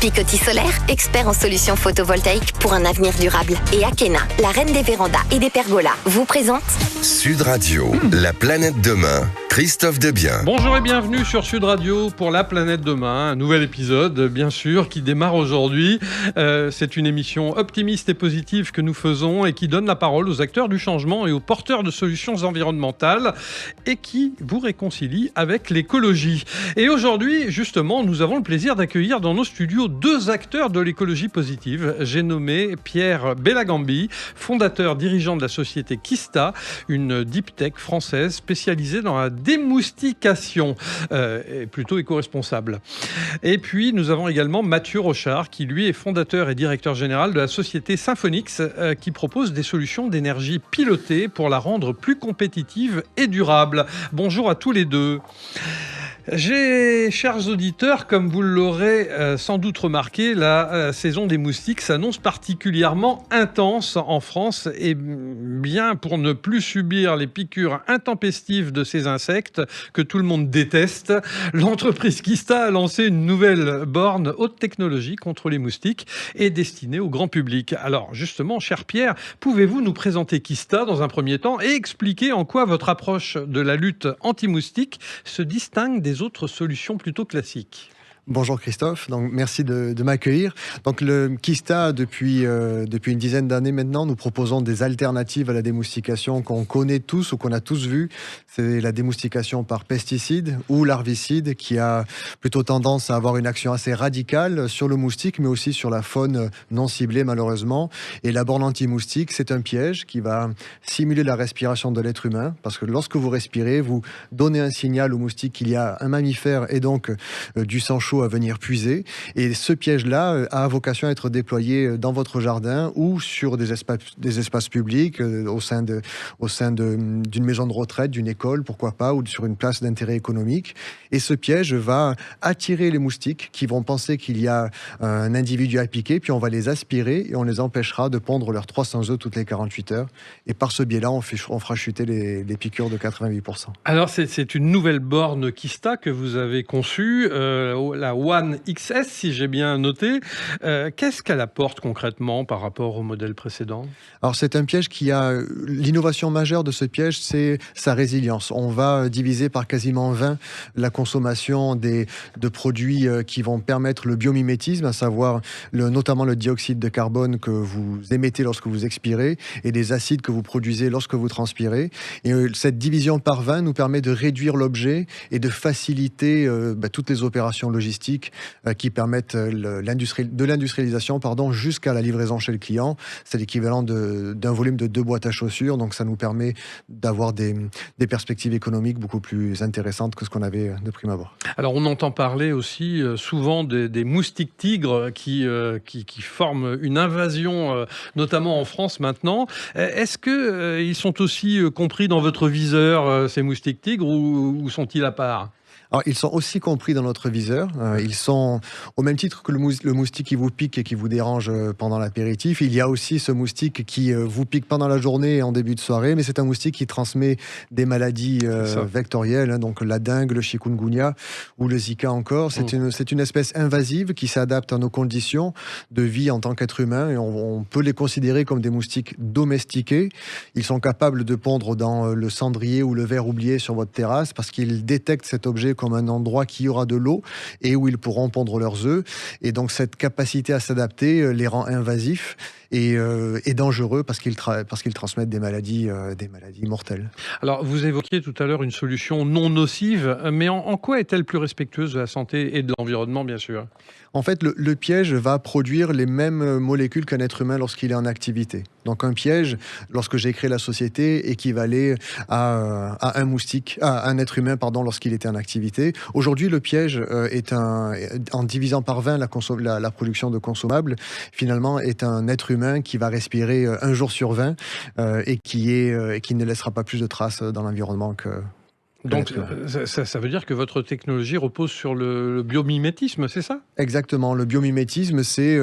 Picoty Solaire, expert en solutions photovoltaïques pour un avenir durable. Et Akena, la reine des vérandas et des pergolas, vous présente Sud Radio, la planète demain. Christophe Debien. Bonjour et bienvenue sur Sud Radio pour La Planète Demain, un nouvel épisode bien sûr qui démarre aujourd'hui. C'est une émission optimiste et positive que nous faisons et qui donne la parole aux acteurs du changement et aux porteurs de solutions environnementales et qui vous réconcilie avec l'écologie. Et aujourd'hui justement nous avons le plaisir d'accueillir dans nos studios deux acteurs de l'écologie positive. J'ai nommé Pierre Bellagambi, fondateur dirigeant de la société Kista, une deep tech française spécialisée dans la démoustication, plutôt éco-responsable. Et puis, nous avons également Mathieu Rochard, qui lui est fondateur et directeur général de la société Symphonix, qui propose des solutions d'énergie pilotées pour la rendre plus compétitive et durable. Bonjour à tous les deux. Chers auditeurs, comme vous l'aurez sans doute remarqué, la saison des moustiques s'annonce particulièrement intense en France et bien pour ne plus subir les piqûres intempestives de ces insectes que tout le monde déteste, l'entreprise Kista a lancé une nouvelle borne haute technologie contre les moustiques et destinée au grand public. Alors justement, cher Pierre, pouvez-vous nous présenter Kista dans un premier temps et expliquer en quoi votre approche de la lutte anti-moustique se distingue des autres solutions plutôt classiques? Bonjour Christophe, donc merci de m'accueillir. Donc le Kista, depuis une dizaine d'années maintenant, nous proposons des alternatives à la démoustication qu'on connaît tous ou qu'on a tous vu. C'est la démoustication par pesticides ou larvicides qui a plutôt tendance à avoir une action assez radicale sur le moustique, mais aussi sur la faune non ciblée malheureusement. Et la borne anti-moustique, c'est un piège qui va simuler la respiration de l'être humain, parce que lorsque vous respirez, vous donnez un signal au moustique qu'il y a un mammifère et donc du sang chaud à venir puiser. Et ce piège-là a vocation à être déployé dans votre jardin ou sur des espaces publics, au sein d'une maison de retraite, d'une école, pourquoi pas, ou sur une place d'intérêt économique. Et ce piège va attirer les moustiques qui vont penser qu'il y a un individu à piquer, puis on va les aspirer et on les empêchera de pondre leurs 300 œufs toutes les 48 heures. Et par ce biais-là, on fera chuter les piqûres de 88%. Alors, c'est une nouvelle borne Kista que vous avez conçue, la One XS, si j'ai bien noté. Qu'est-ce qu'elle apporte concrètement par rapport au modèle précédent? Alors, c'est un piège qui a... L'innovation majeure de ce piège, c'est sa résilience. On va diviser par quasiment 20 la consommation de produits qui vont permettre le biomimétisme, à savoir notamment le dioxyde de carbone que vous émettez lorsque vous expirez et des acides que vous produisez lorsque vous transpirez. Et cette division par 20 nous permet de réduire l'objet et de faciliter toutes les opérations logistiques qui permettent de l'industrialisation jusqu'à la livraison chez le client. C'est l'équivalent d'un volume de 2 boîtes à chaussures, donc ça nous permet d'avoir des perspectives économiques beaucoup plus intéressantes que ce qu'on avait de prime abord. Alors on entend parler aussi souvent des moustiques tigres qui forment une invasion, notamment en France maintenant. Est-ce qu'ils sont aussi compris dans votre viseur, ces moustiques tigres, ou sont-ils à part ? Alors, ils sont aussi compris dans notre viseur. Ils sont au même titre que le moustique qui vous pique et qui vous dérange pendant l'apéritif. Il y a aussi ce moustique qui vous pique pendant la journée et en début de soirée, mais c'est un moustique qui transmet des maladies vectorielles, donc la dengue, le chikungunya ou le Zika encore. C'est une espèce invasive qui s'adapte à nos conditions de vie en tant qu'être humain et on peut les considérer comme des moustiques domestiqués. Ils sont capables de pondre dans le cendrier ou le verre oublié sur votre terrasse parce qu'ils détectent cet objet comme un endroit qui aura de l'eau et où ils pourront pondre leurs œufs. Et donc cette capacité à s'adapter les rend invasifs et dangereux parce qu'ils transmettent des maladies mortelles. Alors vous évoquiez tout à l'heure une solution non nocive, mais en quoi est-elle plus respectueuse de la santé et de l'environnement, bien sûr? En fait, le piège va produire les mêmes molécules qu'un être humain lorsqu'il est en activité. Donc un piège, lorsque j'ai créé la société, équivalait à un être humain lorsqu'il était en activité. Aujourd'hui, le piège en divisant par 20 la production de consommables, finalement, est un être humain qui va respirer un jour sur 20 et qui ne laissera pas plus de traces dans l'environnement que... Donc ça veut dire que votre technologie repose sur le biomimétisme, c'est ça? Exactement, le biomimétisme, c'est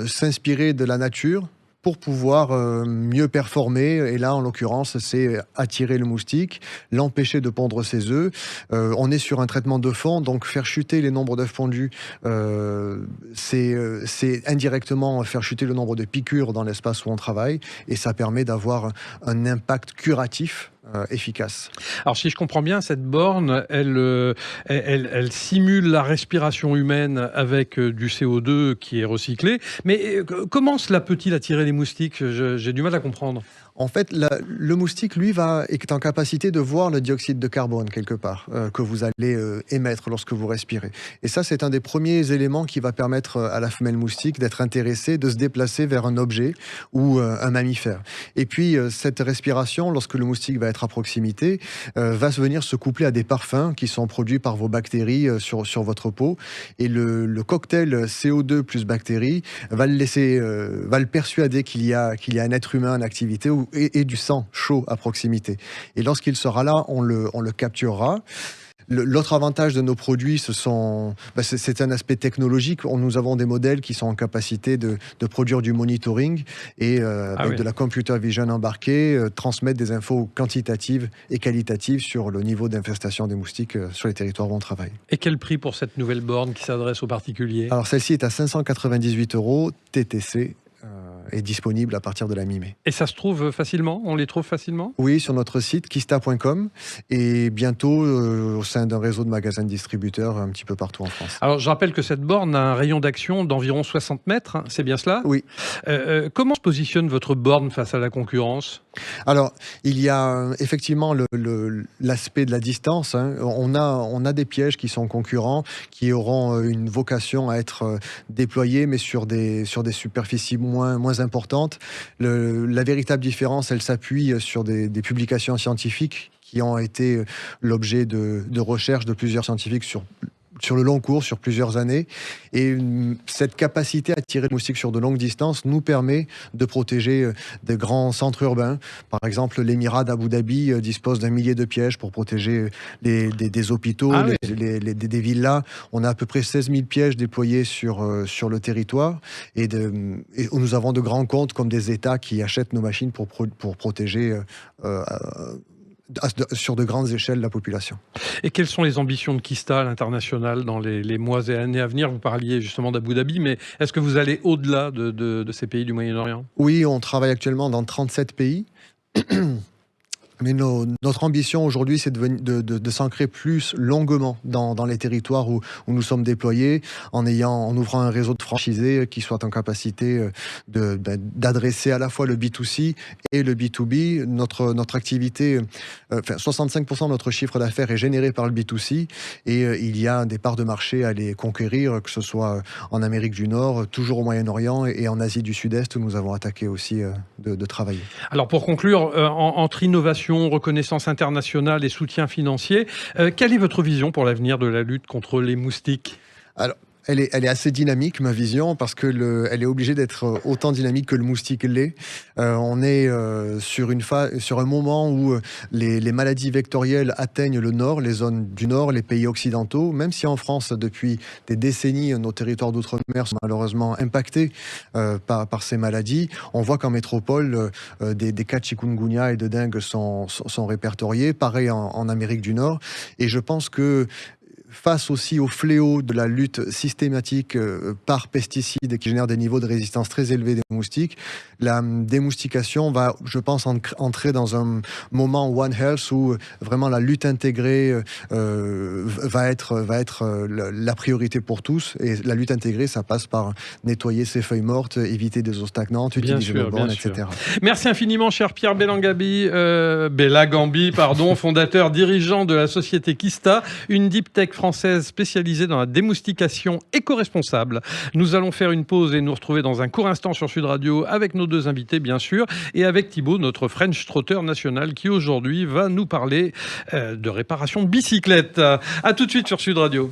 s'inspirer de la nature pour pouvoir mieux performer. Et là, en l'occurrence, c'est attirer le moustique, l'empêcher de pondre ses œufs. On est sur un traitement de fond, donc faire chuter les nombres d'œufs pondus, c'est indirectement faire chuter le nombre de piqûres dans l'espace où on travaille, et ça permet d'avoir un impact curatif efficace. Alors si je comprends bien, cette borne, elle simule la respiration humaine avec du CO2 qui est recyclé. Mais comment cela peut-il attirer les moustiques ? J'ai du mal à comprendre. En fait, le moustique, lui, est en capacité de voir le dioxyde de carbone quelque part que vous allez émettre lorsque vous respirez. Et ça, c'est un des premiers éléments qui va permettre à la femelle moustique d'être intéressée, de se déplacer vers un objet ou un mammifère. Et puis, cette respiration, lorsque le moustique va être à proximité, va venir se coupler à des parfums qui sont produits par vos bactéries sur votre peau. Et le cocktail CO2 plus bactéries va le persuader qu'il y a un être humain en activité et du sang chaud à proximité. Et lorsqu'il sera là, on le capturera. L'autre avantage de nos produits, c'est un aspect technologique. Nous avons des modèles qui sont en capacité de produire du monitoring et de la computer vision embarquée, transmettre des infos quantitatives et qualitatives sur le niveau d'infestation des moustiques sur les territoires où on travaille. Et quel prix pour cette nouvelle borne qui s'adresse aux particuliers ? Alors celle-ci est à 598 € TTC. Est disponible à partir de la mi-mai. Et ça se trouve facilement ? On les trouve facilement ? Oui, sur notre site kista.com et bientôt au sein d'un réseau de magasins de distributeurs un petit peu partout en France. Alors je rappelle que cette borne a un rayon d'action d'environ 60 mètres, hein, c'est bien cela ? Oui. Comment se positionne votre borne face à la concurrence ? Alors, il y a effectivement l'aspect de la distance. Hein. On a des pièges qui sont concurrents, qui auront une vocation à être déployés, mais sur des superficies moins importantes. La véritable différence, elle s'appuie sur des publications scientifiques qui ont été l'objet de recherches de plusieurs scientifiques sur le long cours, sur plusieurs années. Et cette capacité à tirer le moustique sur de longues distances nous permet de protéger des grands centres urbains. Par exemple, l'Émirat d'Abu Dhabi dispose d'1 millier de pièges pour protéger des hôpitaux, des villas. On a à peu près 16 000 pièges déployés sur le territoire. Et nous avons de grands comptes comme des États qui achètent nos machines pour protéger sur de grandes échelles la population. Et quelles sont les ambitions de Kista à l'international dans les mois et années à venir ? Vous parliez justement d'Abu Dhabi, mais est-ce que vous allez au-delà de ces pays du Moyen-Orient ? Oui, on travaille actuellement dans 37 pays. Mais notre ambition aujourd'hui, c'est de s'ancrer plus longuement dans les territoires où nous sommes déployés, en ouvrant un réseau de franchisés qui soit en capacité d'adresser à la fois le B2C et le B2B. Notre activité, 65% de notre chiffre d'affaires est généré par le B2C et il y a des parts de marché à aller conquérir, que ce soit en Amérique du Nord, toujours au Moyen-Orient et en Asie du Sud-Est où nous avons attaqué aussi de travailler. Alors pour conclure, entre innovation, reconnaissance internationale et soutien financier, quelle est votre vision pour l'avenir de la lutte contre les moustiques ? Alors, elle est assez dynamique, ma vision, parce que elle est obligée d'être autant dynamique que le moustique l'est. On est sur un moment où les maladies vectorielles atteignent le nord, les zones du nord, les pays occidentaux, même si en France, depuis des décennies, nos territoires d'outre-mer sont malheureusement impactés par ces maladies. On voit qu'en métropole, des cas de chikungunya et de dengue sont répertoriés, pareil en Amérique du Nord. Et je pense que face aussi au fléau de la lutte systématique par pesticides qui génère des niveaux de résistance très élevés des moustiques, la démoustication va, je pense, entrer dans un moment One Health où vraiment la lutte intégrée va être la priorité pour tous. Et la lutte intégrée, ça passe par nettoyer ses feuilles mortes, éviter des eaux stagnantes, utiliser le borne, etc. Merci infiniment, cher Pierre Bellangambi, fondateur, dirigeant de la société Kista, une deep tech française spécialisée dans la démoustication éco-responsable. Nous allons faire une pause et nous retrouver dans un court instant sur Sud Radio avec nos deux invités, bien sûr, et avec Thibaut, notre French Trotter national, qui aujourd'hui va nous parler de réparation de bicyclettes. À tout de suite sur Sud Radio.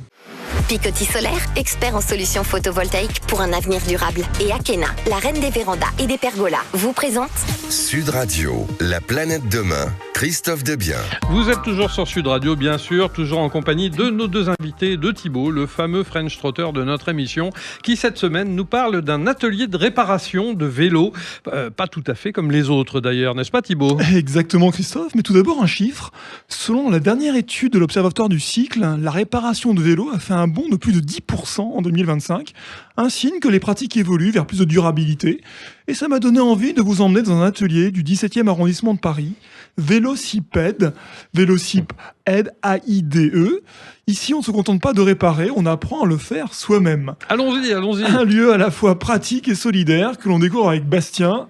Picoty Solaire, expert en solutions photovoltaïques pour un avenir durable. Et Akena, la reine des vérandas et des pergolas, vous présente Sud Radio, la planète demain, Christophe Desbiens. Vous êtes toujours sur Sud Radio, bien sûr, toujours en compagnie de nos deux invités, de Thibaut, le fameux French Trotter de notre émission, qui cette semaine nous parle d'un atelier de réparation de vélos. Pas tout à fait comme les autres d'ailleurs, n'est-ce pas Thibaut ? Exactement Christophe, mais tout d'abord un chiffre. Selon la dernière étude de l'Observatoire du cycle, la réparation de vélos a fait un bond de plus de 10% en 2025, un signe que les pratiques évoluent vers plus de durabilité. Et ça m'a donné envie de vous emmener dans un atelier du 17e arrondissement de Paris, Vélocipède, Vélocip aide AIDE. Ici, on ne se contente pas de réparer, on apprend à le faire soi-même. Allons-y. Un lieu à la fois pratique et solidaire que l'on découvre avec Bastien,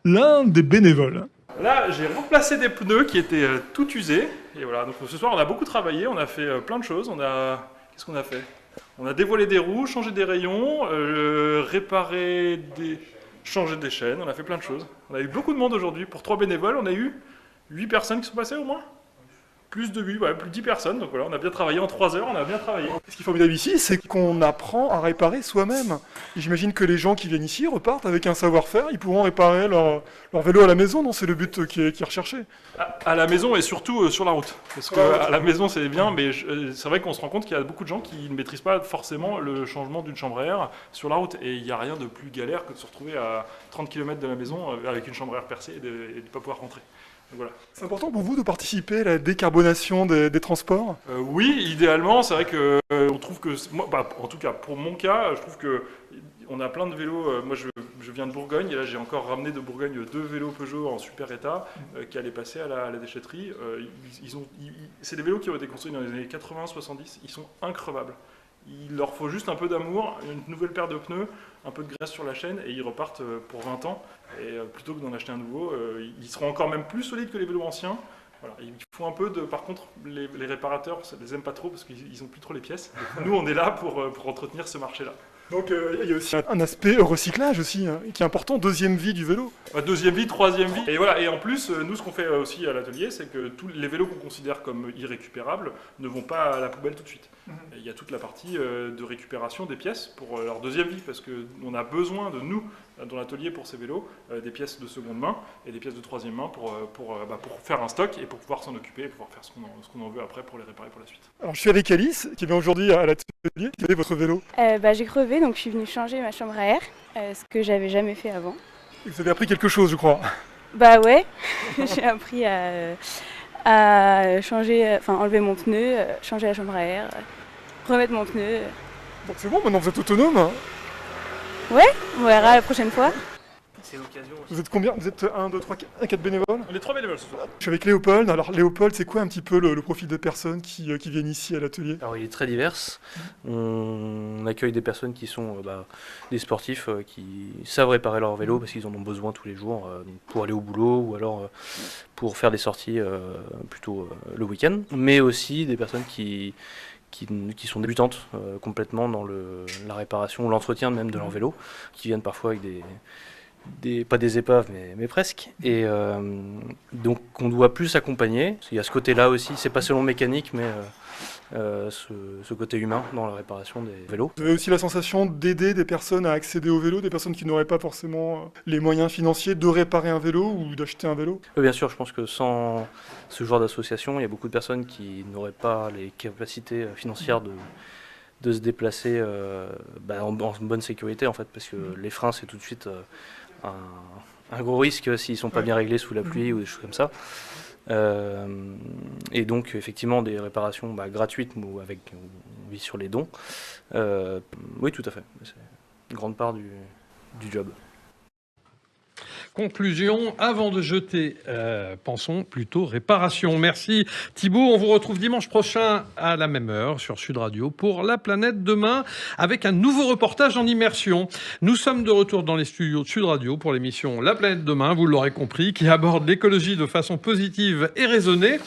l'un des bénévoles. Là, j'ai remplacé des pneus qui étaient tout usés. Et voilà, donc ce soir, on a beaucoup travaillé, on a fait plein de choses. Qu'est-ce qu'on a fait ? On a dévoilé des roues, changé des rayons, changé des chaînes, on a fait plein de choses. On a eu beaucoup de monde aujourd'hui. Pour 3 bénévoles, on a eu 8 personnes qui sont passées au moins. Plus de 8, plus de 10 personnes. Donc voilà, on a bien travaillé en 3 heures, on a bien travaillé. Ce qui est formidable ici, c'est qu'on apprend à réparer soi-même. Et j'imagine que les gens qui viennent ici repartent avec un savoir-faire, ils pourront réparer leur vélo à la maison, non ? C'est le but qui est recherché. À la maison et surtout sur la route. Parce qu'à la maison, c'est bien, mais c'est vrai qu'on se rend compte qu'il y a beaucoup de gens qui ne maîtrisent pas forcément le changement d'une chambre à air sur la route. Et il n'y a rien de plus galère que de se retrouver à 30 km de la maison avec une chambre à air percée et de ne pas pouvoir rentrer. Voilà. C'est important pour vous de participer à la décarbonation des transports ? Oui, idéalement, c'est vrai que on trouve que, en tout cas pour mon cas, je trouve que on a plein de vélos. Moi, je viens de Bourgogne et là, j'ai encore ramené de Bourgogne 2 vélos Peugeot en super état qui allaient passer à la déchetterie. C'est des vélos qui ont été construits dans les années 80-70. Ils sont increvables. Il leur faut juste un peu d'amour, une nouvelle paire de pneus, un peu de graisse sur la chaîne et ils repartent pour 20 ans. Et plutôt que d'en acheter un nouveau, ils seront encore même plus solides que les vélos anciens. Voilà. Il faut un peu de... Par contre, les réparateurs, ça les aime pas trop parce qu'ils n'ont plus trop les pièces. Nous, on est là pour entretenir ce marché-là. Donc il y a aussi un aspect recyclage aussi, qui est important, deuxième vie du vélo. Deuxième vie, troisième vie. Et voilà. Et en plus, nous, ce qu'on fait aussi à l'atelier, c'est que tous les vélos qu'on considère comme irrécupérables ne vont pas à la poubelle tout de suite. Et il y a toute la partie de récupération des pièces pour leur deuxième vie, parce qu'on a besoin de nous, dans l'atelier pour ces vélos, des pièces de seconde main et des pièces de troisième main pour faire un stock et pour pouvoir s'en occuper et pouvoir faire ce qu'on en veut après pour les réparer pour la suite. Alors je suis avec Alice, qui vient aujourd'hui à l'atelier. Quel est votre vélo ? J'ai crevé, donc je suis venue changer ma chambre à air, ce que j'avais jamais fait avant. Et vous avez appris quelque chose, je crois. Bah ouais, j'ai appris à changer, enlever mon pneu, changer la chambre à air, remettre mon pneu. Donc c'est bon, maintenant vous êtes autonome. Ouais, on verra la prochaine fois. C'est l'occasion aussi. Vous êtes combien ? Vous êtes 1, 2, 3, 4 bénévoles ? Les 3 bénévoles ce soir. Je suis avec Léopold. Alors Léopold, c'est quoi un petit peu le profil des personnes qui viennent ici à l'atelier ? Alors il est très divers. On accueille des personnes qui sont des sportifs qui savent réparer leur vélo parce qu'ils en ont besoin tous les jours pour aller au boulot ou alors pour faire des sorties plutôt le week-end. Mais aussi des personnes qui sont débutantes complètement dans la réparation ou l'entretien même de leur vélo, qui viennent parfois avec pas des épaves mais presque, et donc on doit plus accompagner. Il y a ce côté-là aussi, c'est pas seulement mécanique mais ce côté humain dans la réparation des vélos. Vous avez aussi la sensation d'aider des personnes à accéder au vélo, des personnes qui n'auraient pas forcément les moyens financiers de réparer un vélo ou d'acheter un vélo ? Bien sûr, je pense que sans ce genre d'association, il y a beaucoup de personnes qui n'auraient pas les capacités financières de se déplacer en bonne sécurité en fait, parce que les freins c'est tout de suite un gros risque s'ils ne sont pas bien réglés sous la pluie ou des choses comme ça. Et donc effectivement des réparations gratuites ou avec on vit sur les dons. Oui, tout à fait. C'est une grande part du job. Conclusion, avant de jeter, pensons plutôt réparation. Merci Thibaut, on vous retrouve dimanche prochain à la même heure sur Sud Radio pour La Planète Demain avec un nouveau reportage en immersion. Nous sommes de retour dans les studios de Sud Radio pour l'émission La Planète Demain, vous l'aurez compris, qui aborde l'écologie de façon positive et raisonnée.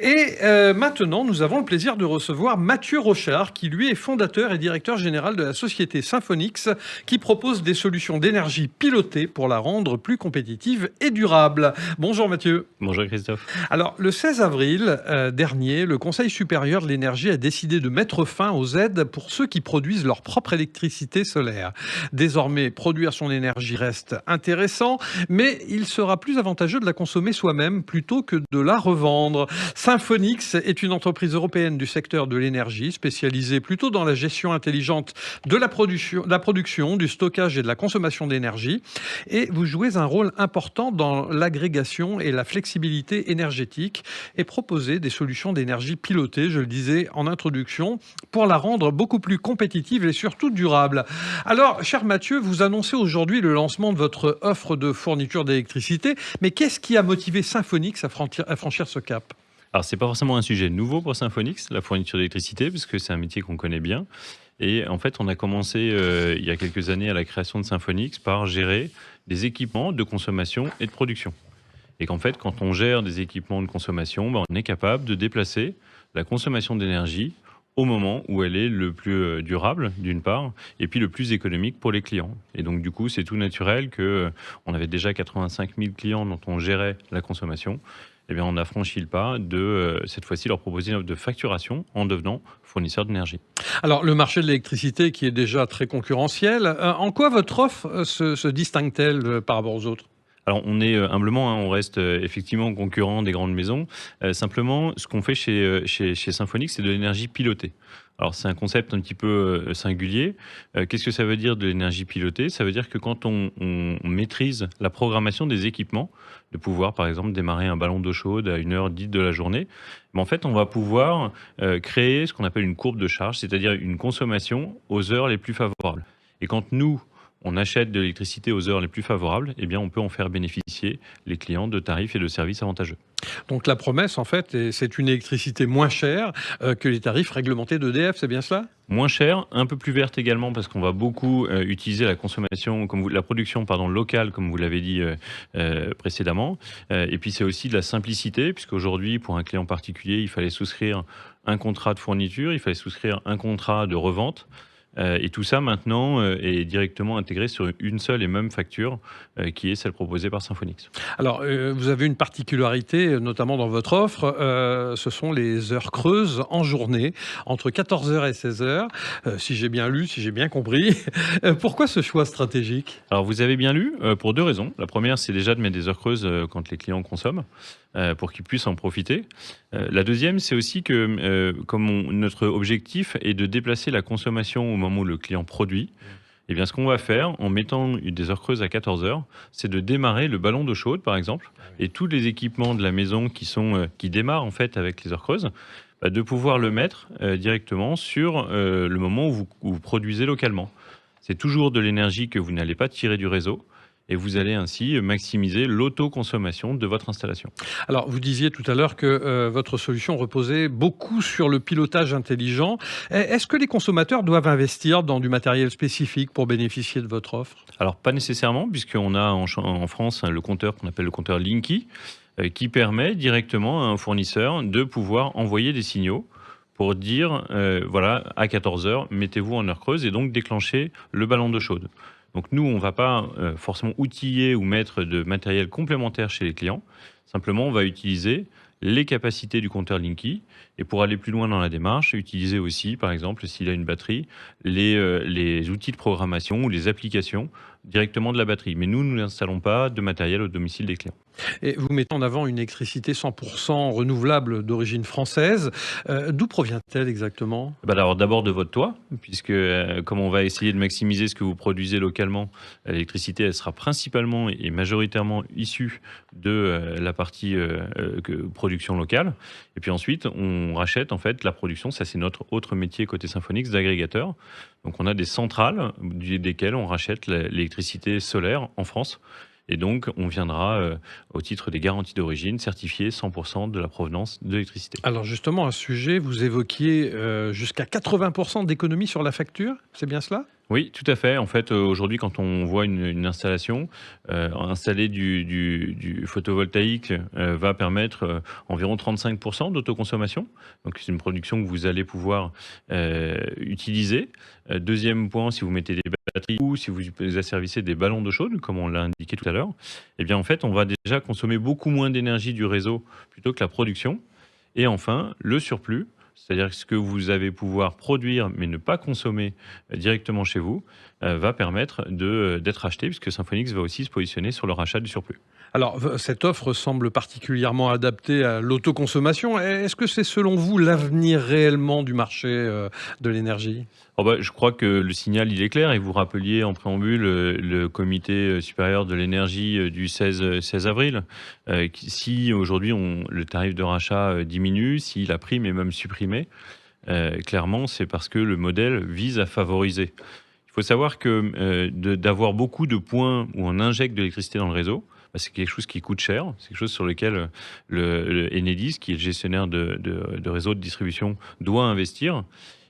Et maintenant, nous avons le plaisir de recevoir Mathieu Rochard, qui lui est fondateur et directeur général de la société Symphonix, qui propose des solutions d'énergie pilotées pour la rendre plus compétitive et durable. Bonjour Mathieu. Bonjour Christophe. Alors, le 16 avril dernier, le Conseil supérieur de l'énergie a décidé de mettre fin aux aides pour ceux qui produisent leur propre électricité solaire. Désormais, produire son énergie reste intéressant, mais il sera plus avantageux de la consommer soi-même plutôt que de la revendre. Symphonix est une entreprise européenne du secteur de l'énergie, spécialisée plutôt dans la gestion intelligente de la production, du stockage et de la consommation d'énergie. Et vous jouez un rôle important dans l'agrégation et la flexibilité énergétique et proposez des solutions d'énergie pilotées, je le disais en introduction, pour la rendre beaucoup plus compétitive et surtout durable. Alors, cher Mathieu, vous annoncez aujourd'hui le lancement de votre offre de fourniture d'électricité, mais qu'est-ce qui a motivé Symphonix à franchir ce cap ? Alors, c'est pas forcément un sujet nouveau pour Symphonix, la fourniture d'électricité, parce que c'est un métier qu'on connaît bien. Et en fait, on a commencé il y a quelques années à la création de Symphonix par gérer des équipements de consommation et de production. Et qu'en fait, quand on gère des équipements de consommation, on est capable de déplacer la consommation d'énergie au moment où elle est le plus durable, d'une part, et puis le plus économique pour les clients. Et donc, du coup, c'est tout naturel qu'on avait déjà 85 000 clients dont on gérait la consommation. Eh bien, on a franchi le pas de, cette fois-ci, leur proposer une offre de facturation en devenant fournisseur d'énergie. Alors, le marché de l'électricité qui est déjà très concurrentiel, en quoi votre offre se distingue-t-elle par rapport aux autres ? Alors, on est humblement, on reste effectivement concurrent des grandes maisons. Simplement, ce qu'on fait chez Symphonix, c'est de l'énergie pilotée. Alors, c'est un concept un petit peu singulier. Qu'est-ce que ça veut dire de l'énergie pilotée ? Ça veut dire que quand on maîtrise la programmation des équipements, de pouvoir, par exemple, démarrer un ballon d'eau chaude à une heure dite de la journée, mais en fait, on va pouvoir créer ce qu'on appelle une courbe de charge, c'est-à-dire une consommation aux heures les plus favorables. Et quand nous, on achète de l'électricité aux heures les plus favorables, eh bien, on peut en faire bénéficier les clients de tarifs et de services avantageux. Donc la promesse, en fait, c'est une électricité moins chère que les tarifs réglementés d'EDF, c'est bien cela ? Moins cher, un peu plus verte également, parce qu'on va beaucoup utiliser la consommation, la production locale, comme vous l'avez dit précédemment. Et puis c'est aussi de la simplicité, puisqu'aujourd'hui, pour un client particulier, il fallait souscrire un contrat de fourniture, il fallait souscrire un contrat de revente. Et tout ça, maintenant, est directement intégré sur une seule et même facture, qui est celle proposée par Symphonix. Alors, vous avez une particularité, notamment dans votre offre, ce sont les heures creuses en journée, entre 14h et 16h, si j'ai bien lu, si j'ai bien compris. Pourquoi ce choix stratégique ? Alors, vous avez bien lu, pour deux raisons. La première, c'est déjà de mettre des heures creuses quand les clients consomment, pour qu'ils puissent en profiter. La deuxième, c'est aussi que, comme notre objectif est de déplacer la consommation au moment où le client produit, eh bien, ce qu'on va faire en mettant des heures creuses à 14h, c'est de démarrer le ballon d'eau chaude, par exemple, et tous les équipements de la maison qui démarrent en fait avec les heures creuses, de pouvoir le mettre directement sur le moment où vous produisez localement. C'est toujours de l'énergie que vous n'allez pas tirer du réseau. Et vous allez ainsi maximiser l'autoconsommation de votre installation. Alors, vous disiez tout à l'heure que votre solution reposait beaucoup sur le pilotage intelligent. Est-ce que les consommateurs doivent investir dans du matériel spécifique pour bénéficier de votre offre ? Alors, pas nécessairement, puisqu'on a en France le compteur qu'on appelle le compteur Linky, qui permet directement à un fournisseur de pouvoir envoyer des signaux pour dire, voilà, à 14h, mettez-vous en heure creuse et donc déclencher le ballon d'eau chaude. Donc nous, on ne va pas forcément outiller ou mettre de matériel complémentaire chez les clients. Simplement, on va utiliser les capacités du compteur Linky et pour aller plus loin dans la démarche, utiliser aussi, par exemple, s'il a une batterie, les outils de programmation ou les applications directement de la batterie. Mais nous n'installons pas de matériel au domicile des clients. Et vous mettez en avant une électricité 100% renouvelable d'origine française. D'où provient-elle exactement ? Alors d'abord de votre toit, puisque comme on va essayer de maximiser ce que vous produisez localement, l'électricité elle sera principalement et majoritairement issue de la partie production locale. Et puis ensuite, on rachète en fait la production. Ça, c'est notre autre métier côté Symphonix d'agrégateur. Donc on a des centrales desquelles on rachète l'électricité solaire en France. Et donc, on viendra, au titre des garanties d'origine, certifier 100% de la provenance de l'électricité. Alors justement, à ce sujet, vous évoquiez jusqu'à 80% d'économie sur la facture, c'est bien cela ? Oui, tout à fait. En fait, aujourd'hui, quand on voit une installation, installer du photovoltaïque va permettre environ 35% d'autoconsommation. Donc, c'est une production que vous allez pouvoir utiliser. Deuxième point, si vous mettez des batteries ou si vous asservissez des ballons d'eau chaude, comme on l'a indiqué tout à l'heure, eh bien, en fait, on va déjà consommer beaucoup moins d'énergie du réseau plutôt que la production. Et enfin, le surplus, c'est-à-dire que ce que vous allez pouvoir produire mais ne pas consommer directement chez vous, va permettre d'être acheté, puisque Symphonix va aussi se positionner sur le rachat du surplus. Alors, cette offre semble particulièrement adaptée à l'autoconsommation. Est-ce que c'est selon vous l'avenir réellement du marché de l'énergie ? Je crois que le signal, il est clair. Et vous rappeliez en préambule le comité supérieur de l'énergie du 16 avril. Si aujourd'hui le tarif de rachat diminue, si la prime est même supprimée, clairement, c'est parce que le modèle vise à favoriser. Il faut savoir que d'avoir beaucoup de points où on injecte de l'électricité dans le réseau, c'est quelque chose qui coûte cher. C'est quelque chose sur lequel le Enedis, qui est le gestionnaire de réseau de distribution, doit investir.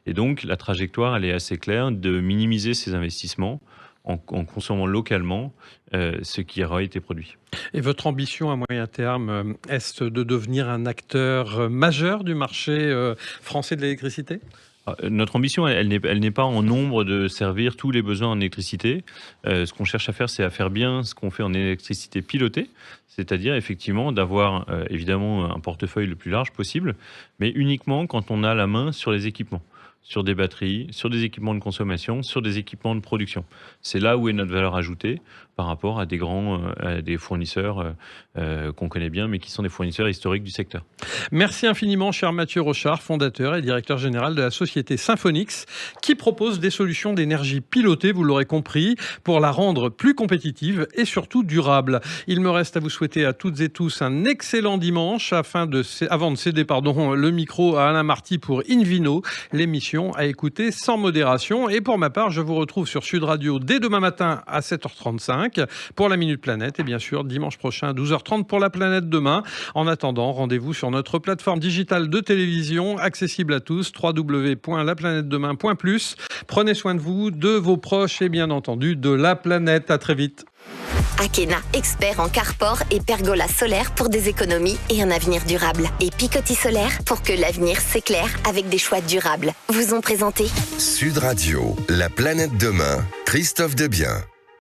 Et donc, la trajectoire, elle est assez claire, de minimiser ces investissements en consommant localement ce qui aura été produit. Et votre ambition à moyen terme, est-ce de devenir un acteur majeur du marché français de l'électricité ? Notre ambition, elle n'est pas en nombre de servir tous les besoins en électricité. Ce qu'on cherche à faire, c'est à faire bien ce qu'on fait en électricité pilotée, c'est-à-dire effectivement d'avoir évidemment un portefeuille le plus large possible, mais uniquement quand on a la main sur les équipements, sur des batteries, sur des équipements de consommation, sur des équipements de production. C'est là où est notre valeur ajoutée par rapport à des fournisseurs qu'on connaît bien, mais qui sont des fournisseurs historiques du secteur. Merci infiniment, cher Mathieu Rochard, fondateur et directeur général de la société Symphonix, qui propose des solutions d'énergie pilotée, vous l'aurez compris, pour la rendre plus compétitive et surtout durable. Il me reste à vous souhaiter à toutes et tous un excellent dimanche, avant de céder le micro à Alain Marty pour Invino, l'émission à écouter sans modération. Et pour ma part, je vous retrouve sur Sud Radio dès demain matin à 7h35 pour la Minute Planète et bien sûr dimanche prochain à 12h30 pour la Planète Demain. En attendant, rendez-vous sur notre plateforme digitale de télévision accessible à tous, www.laplanetedemain.plus. Prenez soin de vous, de vos proches et bien entendu de la planète. À très vite. Akena, expert en carport et pergola solaire pour des économies et un avenir durable. Et Picoty Solaire pour que l'avenir s'éclaire avec des choix durables. Vous ont présenté Sud Radio, la planète demain, Christophe Debien.